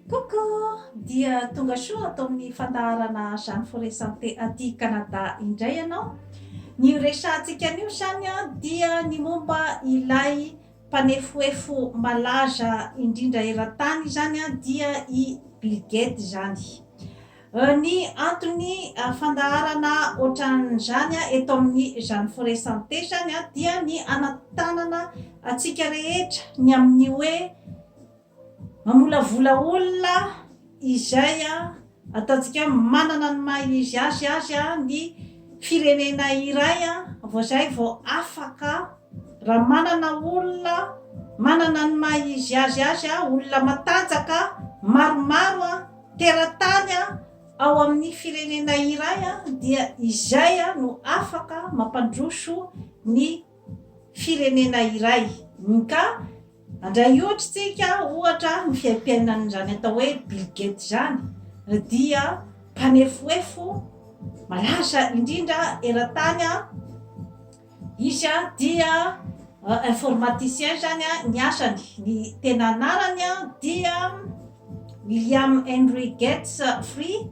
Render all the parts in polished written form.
Coucou! Dia tonga soa atao amin'ny fandaharana Jeanne Forêt Santé aty Canada indray ianao. Ny resahantsika anio zany dia ny momba ilay mpanefoefo malaza indrindra eran-tany zany dia i Bill Gates zany. Ny antony fandaharana ohatran'izany eto amin'ny Jeanne Forêt Santé zany dia ny anatanana atsika rehetra ny amin'ny hoe mamolavola olona izay ataontsika manana ny maha izy azy ny firenena iray voazay vao afaka raha manana olona manana ny maha izy azy olona matanjaka maromaro teratany ao amin'ny firenena iray dia izay no afaka mampandroso ny firenena iray. Ka andray ohatritsika ohatra ny fiaim-piainan'izany atao hoe Bill Gates zany dia mpanefoefo malaza indrindra eran-tany izy dia informaticien zany ny asany. Ny tena anarany dia William Henry Gates Free,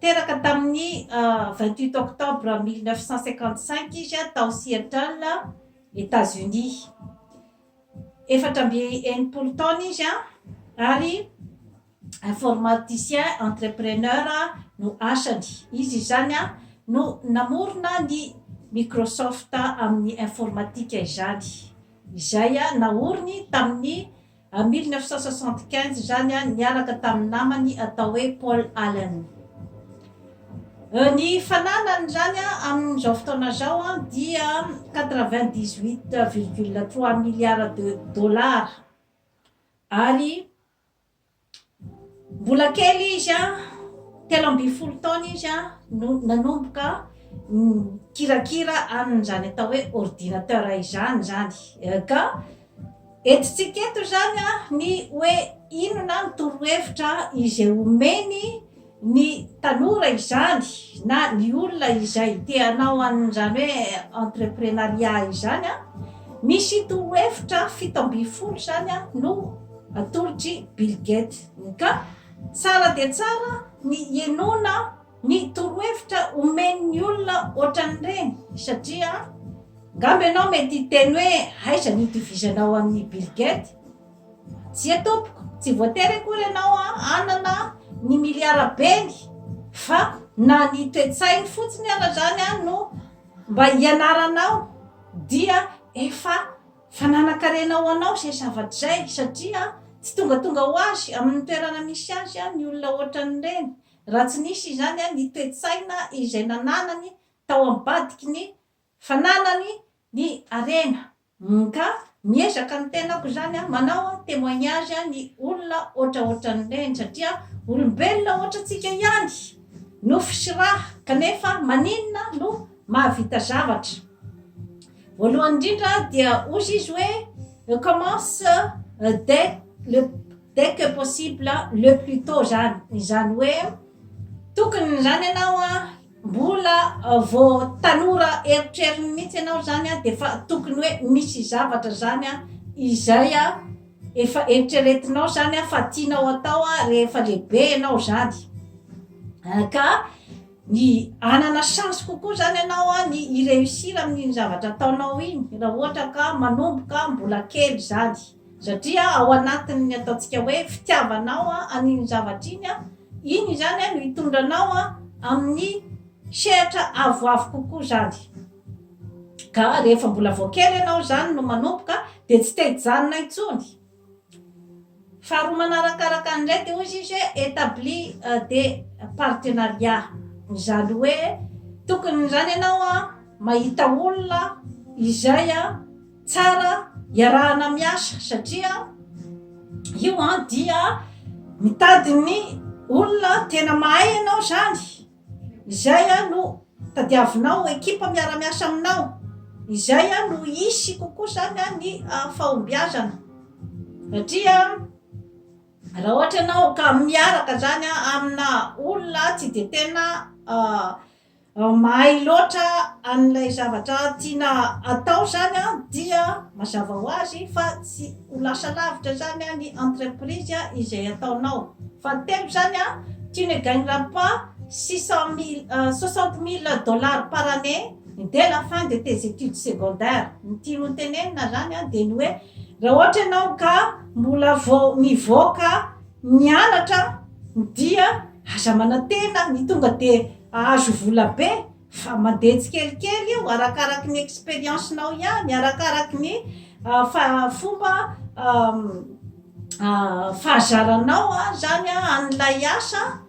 teraka tamin'ny 28 octobre 1955 izy tao Seattle, États-Unis. 4 taona izy ary informaticien entrepreneur no asany. Izy zany no namorona ny Microsoft amin'ny informatika izany. Izay naoriny tamin'ny 1975 zany niaraka tamin'ny namany atao hoe Paul Allen. Ny fananany zany amin'izao fotoana zao dia 98,3 milliards de dollars. Ary mbola kely izy 13 taona izy no nanomboka kirakira amin'izany atao hoe ordinateur izany zany. Ka etontsika eto zany ny hoe inona ny torohevitra izay omeny ny tanora izany na ny olona izay te hanao an'izany hoe entreprenariat izany misy torohevitra 7 zany no atolotry Bill Gates. Ka tsara dia tsara ny ienona ny torohevitra omen'ny olona ohatran'ireny satria ngamby ianao mety hiteny hoe aiza ny itovizanao amin'ny Bill Gates. Tsy atompoko, tsy voatery akory ianao anana ny miliara beny fa na ny toe-tsainy fotsiny zany no mba hianaranao dia efa fananakarenao anao zay zavatra zay satria tsy tongatonga ho azy amin'ny toerana misy azy ny olona ohatran'ireny raha tsy nisy zany ny toe-tsaina izay nananany tao ambadiky ny fananany ny arena. Ka miezaka ny tenako zany manao témoignage ny olona ohatraohatran'ireny satria olombelona ohatrantsika ihany nofo sy raha kanefa maninona no mahavita zavatra. Voalohany indrindra dia ozy izy hoe commence dès que possible le plus tôt zany hoe tokony zany ianao mbola vao tanora eritreriny mihitsy ianao zany dia fa tokony hoe misy zavatra zany izay efa eritreretinao zany fa tianao atao rehefa lehibe ianao zany. Ka ny anana chance kokoa zany ianao ny ireusir amin'iny zavatra ataonao iny raha ohatra ka manomboka mbola kely zany satria ao anatin'ny ataontsika hoe fitiavanao an'iny zavatra iny zany no hitondranao amin'ny sehatra avoavo kokoa zany. Ka rehefa mbola vao kely ianao zany no manomboka dia tsy te-hijanona intsony. Faharoa manarakaraka an'izay dia ozy izy hoe établi des partenariats, zany hoe tokony zany ianao mahita olona izay tsara iarahana miasa satria io dia mitady ny olona tena mahay ianao zany izay no tadiavinao ekipa miara-miasa aminao, izay no isy kokoa zany ny fahombiazana satria raha ohatra ianao ka miaraka zany amina olona tsy dia tena mahay loatra an'ilay zavatra tiana atao zany a dia mazava ho azy fa tsy ho lasa lavitra zany a ny entreprise a izay ataonao. Fahatelo zany a tu ne gagneras pas 60 000 dollars par année dès la fin de tes études secondaires. Ny tiano tenenina zany a de ny hoe raha ohatra ianao ka mbola vao mivoaka mianatra dia aza manantena ny tonga de ahazo vola be fa mandeha tsikelikely io arakaraky ny expériencenao ihany, arakaraky ny fomba fahazaranao zany a an'ilay asa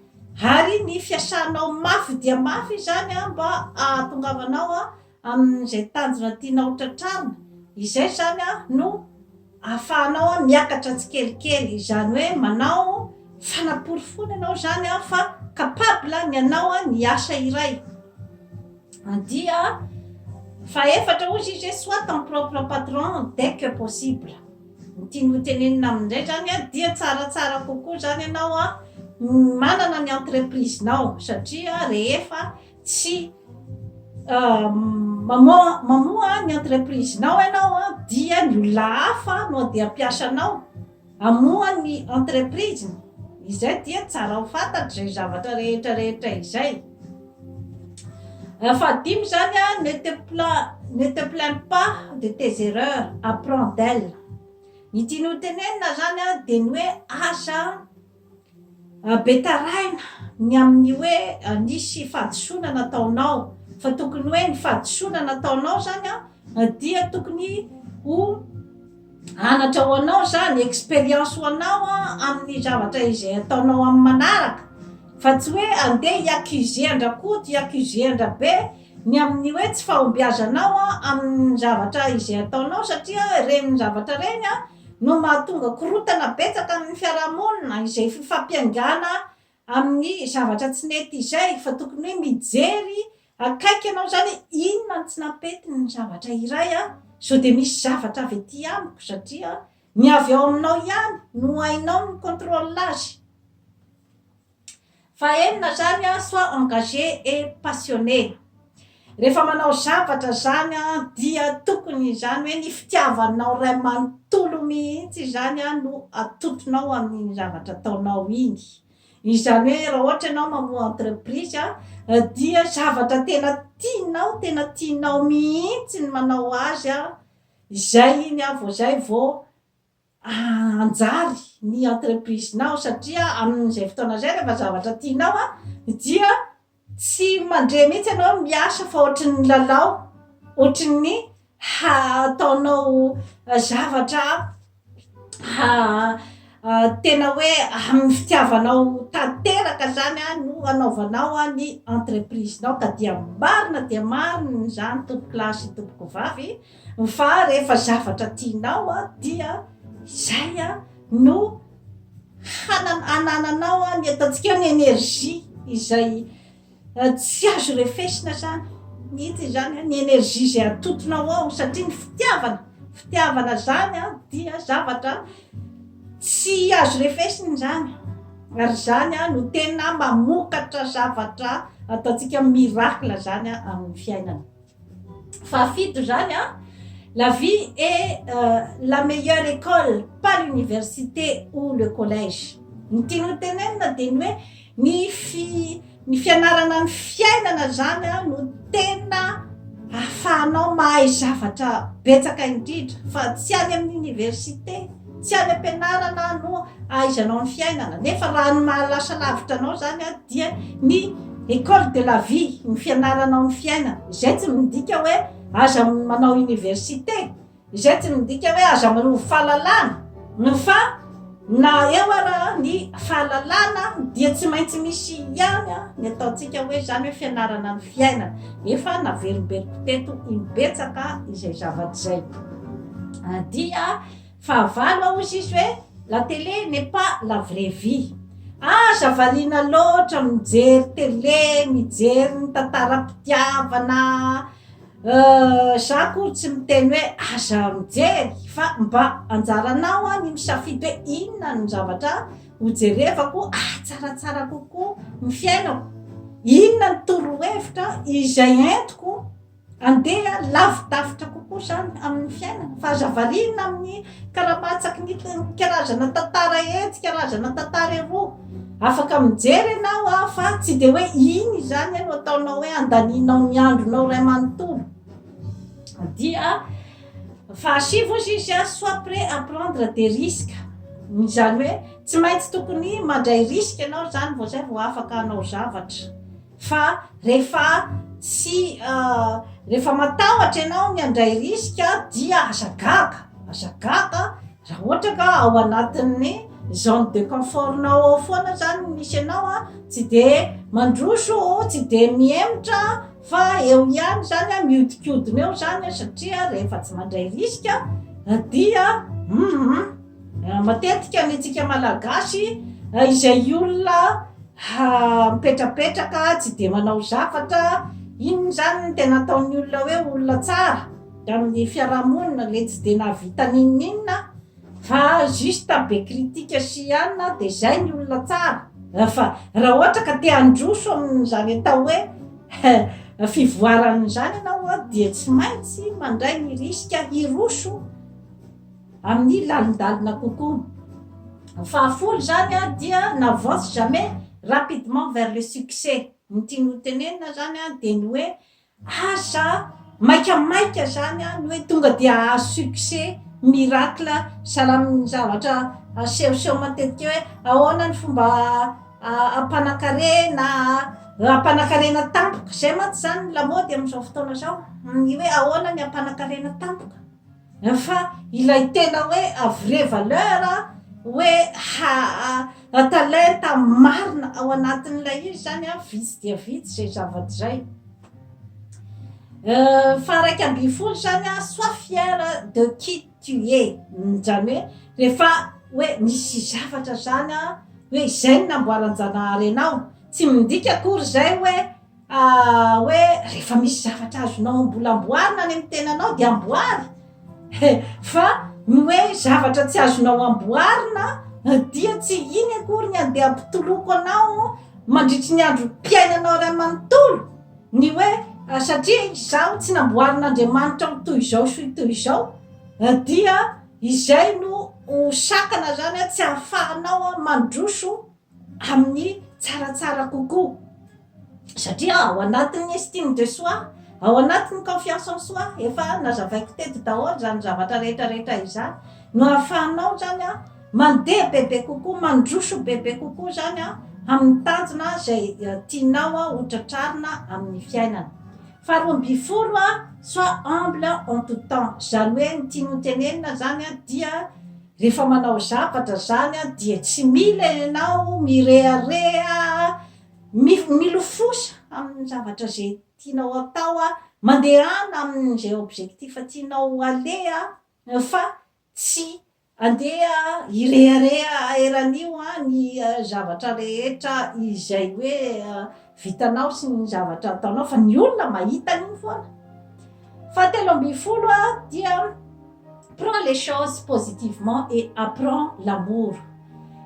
ary ny fiasanao mafy dia mafy zany a mba ahatongavanao amin'izay tanjona tianao tratrarina. Izay zany a no ahafahanao miakatra tsikelikely, izany hoe manao fanaporofony ianao zany a fa capable ny anao ny asa iray. Dia faefatra ozy izy soit ton propre patron dès que possible. Ny tiany hotenenina amin'izay zany a dia tsaratsara kokoa zany ianao manana ny entreprisenao satria rehefa tsy mamoa ny entreprisenao ianao dia ny olona hafa no de ampiasanao amoa ny entreprise. Izay dia tsara ho fantatry zay zavatra rehetrarehetra izay. Fahadimy zany a ne te plains pas de tes erreurs, apprends d'elles. Ny tiany hotenenina zany a de ny hoe asa betaraina ny amin'ny hoe nisy fahadisoana nataonao, fa tokony hoe ny fahadisoana nataonao zany a dia tokony ho anatra ho anao zany expérience ho anao amin'ny zavatra izay ataonao amin'ny manaraka, fa tsy hoe andeha hiaccuse andrakoto hiaccuse andrabe ny amin'ny hoe tsy fahombiazanao amin'ny zavatra izay ataonao, satria reny zavatra reny no mahatonga korotana betsaka amin'ny fiarahamonina izay fifampiaingana amin'ny zavatra tsy nety izay, fa tokony hoe mijery akaiky ianao zany inona tsy napetiny ny zavatra iray so de misy zavatra avy ety amiko, satria ny avy ao aminao ihany no hainao ny contrôle azy. Fahenina zany sois engagé et passionné. Rehefa manao zavatra zany dia tokony zany hoe ny fitiavanao ray manontolo mihitsy zany no atotonao amin'ny zavatra ataonao iny. Izany hoe raha ohatra ianao mamoa entreprise dia zavatra tena tianao mihitsy ny manao azy izay iny zay vao anjary ny entreprisenao, satria amin'izay fotoana zay rehefa zavatra tianao dia tsy mandre mihitsy ianao miasa fa ohatrin'ny lalao, ohatrin'ny ataonao zavatra tena hoe amin'ny fitiavanao tanteraka zany no anaovanao ny entreprisenao, ka dia marina zany tompoko lahy sy tompoko vavy fa rehefa zavatra tianao dia zay no anananao ny ataontsika ny énergie izay tsy azo refesina zany mihitsy zany ny énergie zay atotonao ao, satria ny fitiavana zany dia zavatra tsy azo refesiny zany, ary zany no tena mamokatra zavatra ataontsika miracle zany amin'ny fiainana. Fahafito zany la vie est la meilleure école, pas l'université ou le collège. Ny tiany hotenenina de ny hoe ny fianarana ny fiainana zany no tena ahafahanao mahay zavatra betsaka indrindra, fa tsy any amin'ny université, tsy any am-pianarana no ahaizanao ny fiainana, nefa raha ny mahalasa lavitra anao zany dia ny école de la vie, ny fianaranao ny fiainana. Izay tsy midika hoe aza manao université, izay tsy midika hoe aza manao fahalalana, fa na eo ara ny fahalalana dia tsy maintsy misy ihany ny ataontsika hoe zany hoe fianarana ny fiainana. Efa naverimberiko teto imbetsaka izay zavatra zay. Dia fahavalo ozy izy hoe la télé n'est pas la vraie vie. Aza variana loatra mijery télé, mijery ny tantaram-pitiavana, za koa tsy miteny hoe aza mijery, fa mba anjaranao ny misafidy hoe inona ny zavatra hojerevako tsaratsara kokoa ny fiainako. inona ny torohevitra izay entiko andeha lavidavitra kokoa zany amin'ny fiainana fa aza variana amin'ny karamatsaky ny karazana tantara etsy karazana tantara roa afaka mijery ianao fa tsy de hoe iny zany no ataonao hoe andaninao ny andronao ray manontolo dia fahasivy ozy izy soit prêt à prendre des risques zany hoe tsy maintsy tokony mandray risque ianao zany vao zay vao afaka hanao zavatra fa rehefa matahotra ianao miandray risque dia azagaga raha ohatra ka ao anatin'ny zone de confort nao ao foana zany misy ianao tsy de mandroso tsy de miemotra fa eo ihany zany miodikodina eo zany satria rehefa tsy mandray risque dia matetika antsika malagasy izay olona mipetrapetraka tsy de manao zavatra iny zany ny tena ataon'ny olona hoe olona tsara amin'ny fiarahamonina le tsy de navita ninninna fa juste be kritika sy anina de zay ny olona tsara fa raha ohatra ka te androso amin'izany atao hoe fivoaran'izany ianao dia tsy maintsy mandray ny riska hiroso amin'ny lalindalina kokoa fahafolo zany dia n'avance jamais rapidement vers le succès ny tiano tenenina zany de ny hoe asa maikamaika zany ny hoe tonga de ahazo succès miracle sahala amin'ny zavatra asehoseho matetika hoe ahoana ny fomba ampanakarena tampoka zay mantsy zany lamody amin'izao fotoana zao ny hoe ahoana ny ampanakarena tampoka fa ilay tena hoe a vraie valeur hoe talenta marina ao anatin'ilay izy zany vitsy dia vitsy zay zavatra zay fa raiky amby folo zany sois fier de qui tu es zany hoe rehefa hoe misy zavatra zany hoe izay ny namboaran-janahary anao tsy midika akory zay hoe rehefa misy zavatra azonao mbola amboarina any amin'ny tenanao de amboary fa ny hoe zavatra tsy azonao amboarina dia tsy iny akory ny andeha ampitoloko anao mandritry ny andro mpiainanao ray manontolo ny hoe satria izaho tsy namboarin'Andriamanitra toy izao sy toy izao dia izay no sakana zany tsy ahafahanao mandroso amin'ny tsaratsara kokoa satria ao anatin'ny estime de soi ao anatin'ny confiance en soi efa nazavaiko teto daholo zany zavatra rehetrarehetra izany no ahafahanao zany mandeha bebe kokoa mandroso bebe kokoa zany amin'ny tanjona zay tianao hotratrarina amin'ny fiainana faharoa amby folo sois humble en tout temps zany hoe ny tiano tenenina zany dia rehefa manao zavatra zany dia tsy mila ianao mirearea milofosa amin'ny zavatra zay tianao atao mandehana amin'izay objectif tianao alea fa tsy andeha irearea eran'io ny zavatra rehetra izay hoe vitanao sy ny zavatra ataonao fa ny olona mahita an'iny foana fahatelo amby folo dia prends les choses positivement et apprends l'amour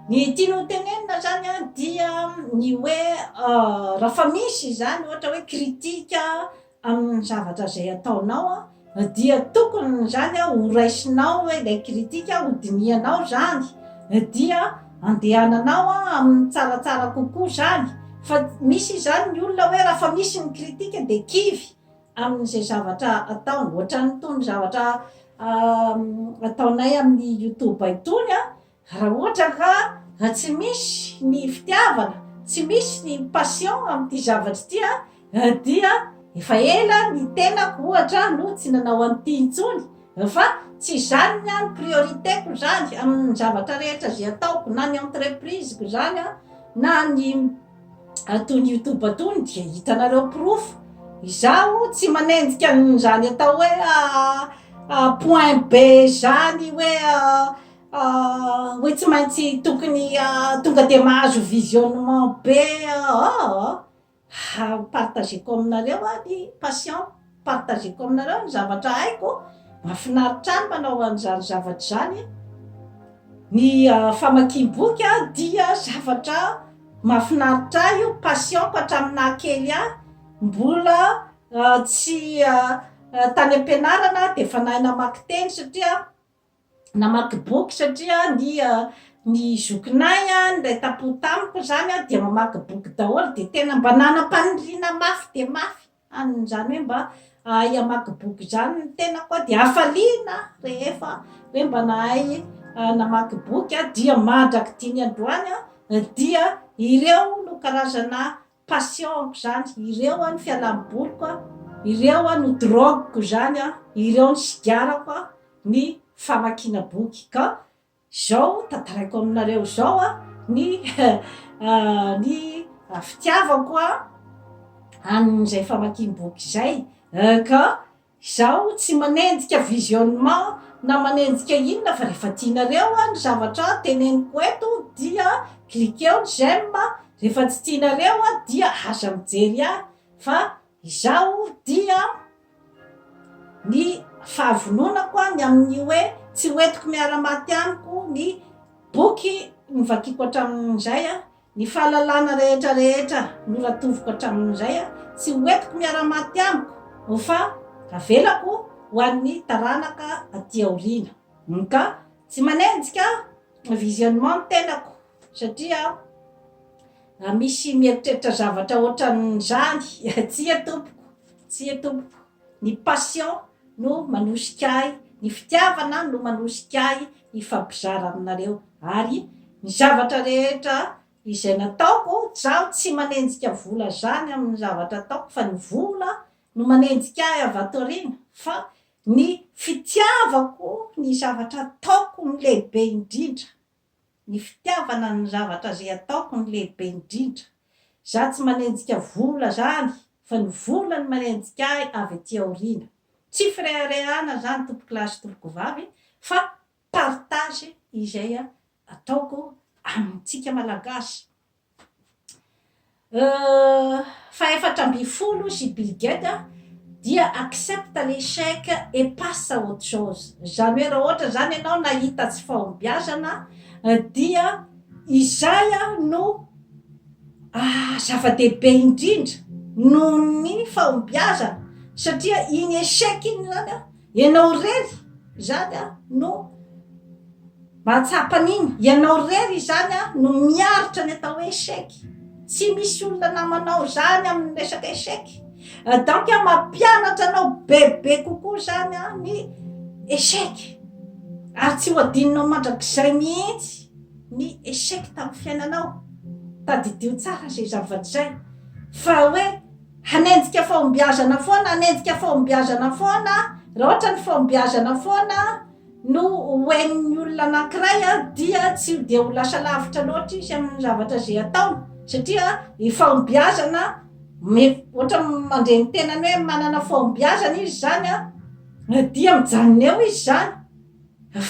ny tiano tenenina zany dia ny hoe raha fa misy zany ohatra hoe kritika amin'ny zavatra zay ataonao dia tokony zany horaisinao hoe ilay kritika hodinianao zany dia andehananao amin'ny tsaratsara kokoa zany fa misy zany ny olona hoe raha fa misy ny kritika de kivy amin'izay zavatra ataony ohatrany tony zavatra ataonay amin'ny YouTube itony raha ohatra ka tsy misy ny fitiavana tsy misy ny passion amin'ity zavatra ity dia efa ela ny tenako ohatra no tsy nanao an'ity intsony fa tsy zany ny prioritéko zany amin'ny zavatra rehetra zay ataoko na ny entrepriseko zany na ny atony YouTube atony dia hitanareo proof izaho tsy manendika an'izany atao hoe point B zany hoe tsy maintsy tokony tonga de mahazo visionnement be partageko aminareo ny passion partageko aminareo ny zavatra haiko mahafinaritra any manao an'izany zavatra zany ny famakiam-boky dia zavatra mahafinaritra io passionko hatraminah kely ahy mbola tsy tany am-pianarana de efa nahay namaky teny satria namaky boky satria ny zokinay nray tapo tamiko zany de mamaky boky daholo de tena mba nanam-paniriana mafy de mafy zany hoe mba iamaky boky zany ny tena koa de hafaliana rehefa hoe mba nahay namaky boky dia mahadraky dimy androany dia ireo no karazana passionko zany ireo ny fialamboliko ireo no drogoko zany ireo ny sigarako ny famakina boky ka zao tantaraiko aminareo zao ny fitiavako an'izay famakiam-boky zay ka zaho tsy manenjika visionnement na manenjika inona fa rehefa tianareo ny zavatra teneniko eto dia cliqueo j'aime rehefa tsy tianareo dia aza mijery ahy fa izaho dia ny fahavononako ny amin'ny hoe tsy hoentiko miara-maty amiko ny boky nivakiko hatramin'izay ny fahalalana rehetrarehetra noratoviko hatramin'izay tsy hoentiko miara-maty amiko fa avelako ho an'ny taranaka aty aoriana ka tsy manenjika visionnement tenako satria misy mieritreritra zavatra ohatran'izany tsy etompoko ny passion no manosika ny fitiavana no manosika ny fampizara aminareo ary ny zavatra rehetra izay nataoko zaho tsy manenjika vola zany amin'ny zavatra ataoko fa ny vola no manenjika avy ato aoriana fa ny fitiavako ny zavatra ataoko ny lehibe indrindra ny fitiavana ny zavatra zay ataoko ny lehibe indrindra za tsy manenjika vola zany fa ny vola ny manenjika avy aty aoriana tsy fireharehana zany tompoko lahy sy tompoko vavy fa partage izay ataoko amintsika malagasy faefatra ambin'ny folo jubilgate dia accepte l'échec et passe à autre chose zany hoe raha ohatra zany ianao nahita tsy fahombiazana dia izay no zava-dehibe indrindra noho ny fahombiazana satria iny échec iny zany ianao rery zany no mahatsapan'iny ianao rery zany no miaritra ny atao hoe échec tsy misy olona namanao zany amin'ny resaka échec donc mampianatra anao bebe kokoa zany ny échec ary tsy ho adininao mandrakizay mihitsy ny échec tamin'ny fiainanao tadidio tsara zay zavatra zay fa hoe hanenjika fahombiazana foana raha ohatra ny fahombiazana foana no hoen'ny olona anankiray dia tsy de ho lasa lavitra loatra izy amin'ny zavatra zay atao satria ny fahombiazana ohatra mandre ny tenany hoe manana fahombiazana izy zany dia mijanona eo izy zany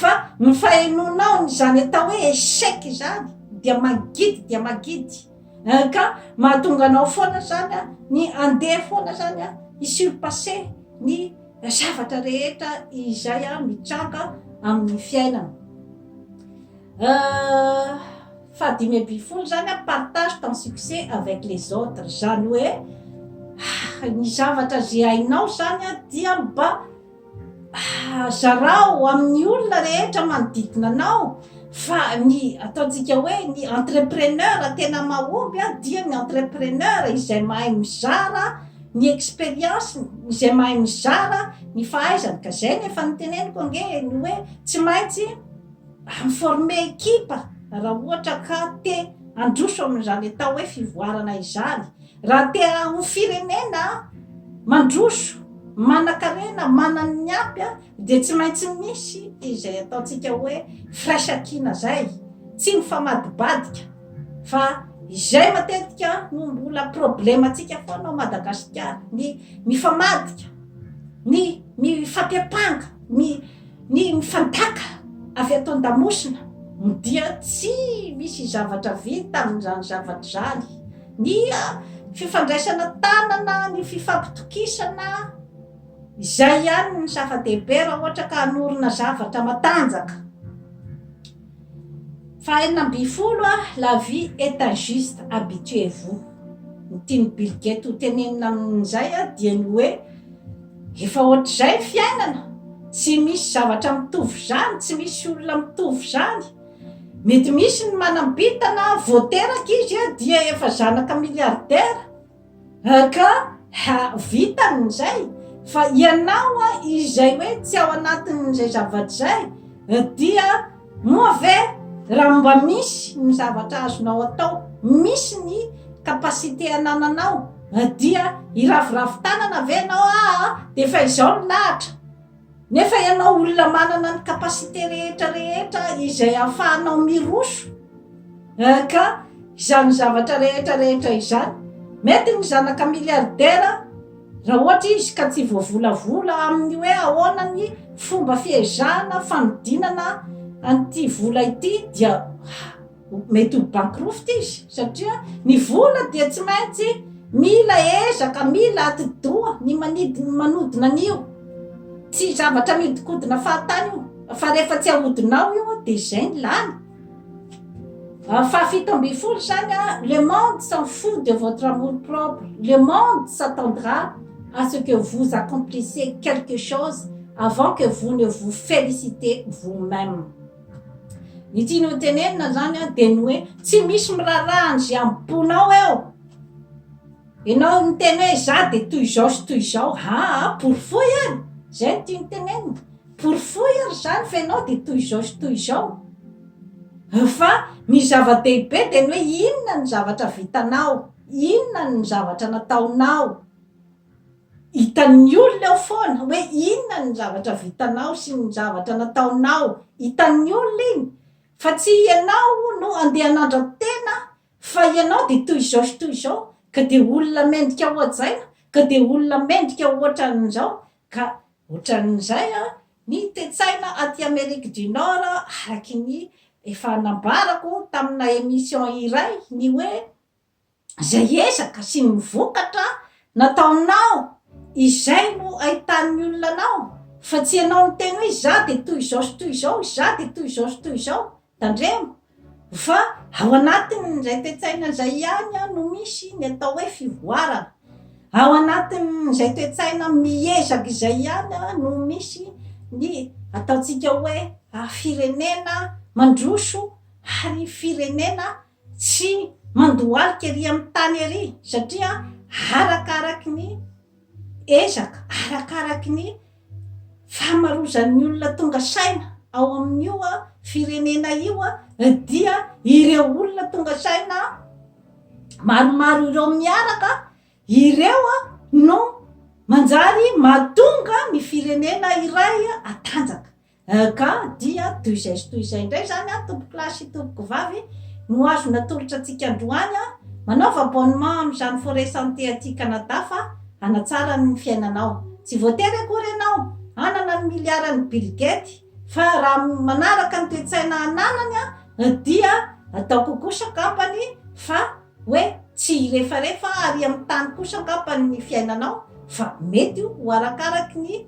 fa ny fahenonao ny zany atao hoe échec zany dia magidy ka mahatonga anao foana zany ny andeha foana zany isurpasser ny zavatra rehetra izay mitranga amin'ny fiainana fahadimy ambin'ny folo zany partage ton succès avec les autres zany hoe ny zavatra zay hainao zany dia mba zarao amin'ny olona rehetra manodidina anao fa ny ataontsika hoe ny entrepreneur tena mahomby dia ny entrepreneur izay mahay mizara ny expérience izay mahay mizara ny fahaizany ka zay nefa nyteneniko ange ny hoe tsy maintsy miforme ekipa raha ohatra ka te androso amin'izany atao hoe fivoarana izany raha te ho firenena mandroso manan-karena manany ampy de tsy maintsy misy izay ataontsika hoe firaisankina zay tsy mifamadibadika fa izay matetika no mbola problema atsika foana ao Madagasikara ny mifamadika ny mifampiapanga ny mifantaka avy ato an-damosina dia tsy misy zavatra vita amin'izany zavatra zany ny fifandraisana tanana ny fifampitokisana izay ihany ny zava-dehibe raha ohatra ka hanorina zavatra matanjaka Fa enina amby folo la vie est injuste, habituez-vous. Ny tiany Bill Gates ho tenenina amin'izay dia ny hoe efa ohatr'izay fiainana, tsy misy zavatra mitovy zany, tsy misy olona mitovy zany. Mety misy ny manam-bitana voateraka izy dia efa zanaka miliardera ka vitany zay, fa ianao izay hoe tsy ao anatin'izay zavatra zay dia mauvais. Raha mba misy ny zavatra azonao atao, misy ny kapasite anananao dia iravirafy tanana venao dia efa izao ny lahatra. Nefa ianao olona manana ny kapasite rehetra izay ahafahanao miroso ka izany zavatra rehetra izany. Mety ny zanaka miliardera raha ohatra izy ka tsy voavolavola amin'ny hoe ahoana ny fomba fiezahana fanodinana an'ity vola ity dia mety ho bankroft izy, satria ny vola dia tsy maintsy mila ezaka, mila atidoha ny manodina an'io. Tsy zavatra miodikodina fahatany io, fa rehefa tsy ahodinao io dia izay ny lany. Fahafito amby folo zany le monde s'en fout de votre amour propre, le monde s'attendra à ce que vous accomplissiez quelque chose avant que vous ne vous félicitez vous-même. Ny tiany ho tenenina zany dia ny hoe tsy misy miraranjy am-ponao eo. Ianao miteny hoe za dia toy izao sy toy izao, porofoy ary, zay ny tiany tenenina, porofoy ary zany fa ianao dia toy izao sy toy izao. Fa ny zava-dehibe dia ny hoe inona ny zavatra vitanao, inona ny zavatra nataonao. Hitan'ny olona eo foana hoe inona ny zavatra vitanao sy ny zavatra nataonao, hitan'ny olona iny. Fa tsy ianao no andeha hanandra-tena, fa ianao dia toy izao sy toy izao, ka dia olona mendrika ohatzaina, ka dia olona mendrika ohatran'izao. Ka ohatran'izay ny tetsaina aty Amerique du Nord araky ny efa nambarako tamina émission iray ny hoe zay ezaka sy ny vokatra nataonao izay no ahitan'ny olona anao, fa tsy ianao miteny hoe za dia toy izao sy toy izao, za dia toy izao sy toy izao. Tandremo fa ao anatin'izay tetsaina zay ihany no misy ny atao hoe fivoarana. Ao anatin'izay tetsaina miezaka izay ihany no misy ny ataontsika hoe firenena mandroso ary firenena tsy mandohalika ery amin'ny tany ery, satria arakaraky ny ezaka, arakaraky ny fahamarozan'ny olona tonga saina ao amin'io firenena io dia ireo olona tonga saina maromaro ireo miaraka, ireo no manjary mahatonga ny firenena iray atanjaka. Ka dia toy izay sy toy izay indray zany tompoko lahy sy tompoko vavy no azo natolotra antsika androany manaova abonnement amin'izany forêt santé aty Canada fa hanatsara ny fiainanao. Tsy voatery akory ianao anana ny miliaran'ny Bill Gates, fa raha manaraka ny toe-tsaina ananany dia atao kokoa sakambany fa hoe tsy rehefarehefa ary amin'ny tany kosa angambany ny fiainanao, fa mety ho arakaraky ny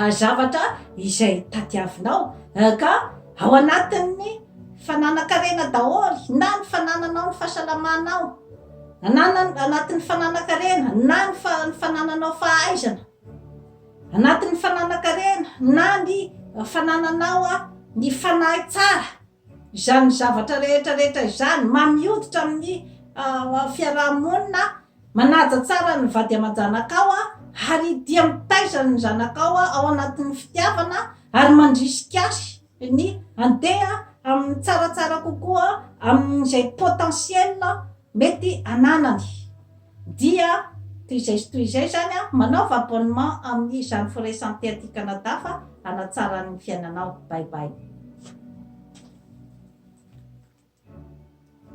zavatra izay tadiavinao. Ka ao anatin'ny fananakarena daholy na ny fanananao ny fahasalamanao, anatin'ny fananakarena na ny fanananao fahaizana, anatin'ny fananakarena na ny fanananao ny fanahy tsara, izany zavatra rehetrarehetra izany mamioditra amin'ny fiarahamonina, manaja tsara ny vady aman-janakao ary dia mitaizana ny zanakao ao anatin'ny fitiavana ary mandrisika azy ny andeha amin'ny tsaratsara kokoa amin'izay potentiel mety ananany. Dia toy izay sy toy izay zany manaova abonnement amin'izany forêt santé aty Canada fa hanatsara ny fiainanao. Bye bye.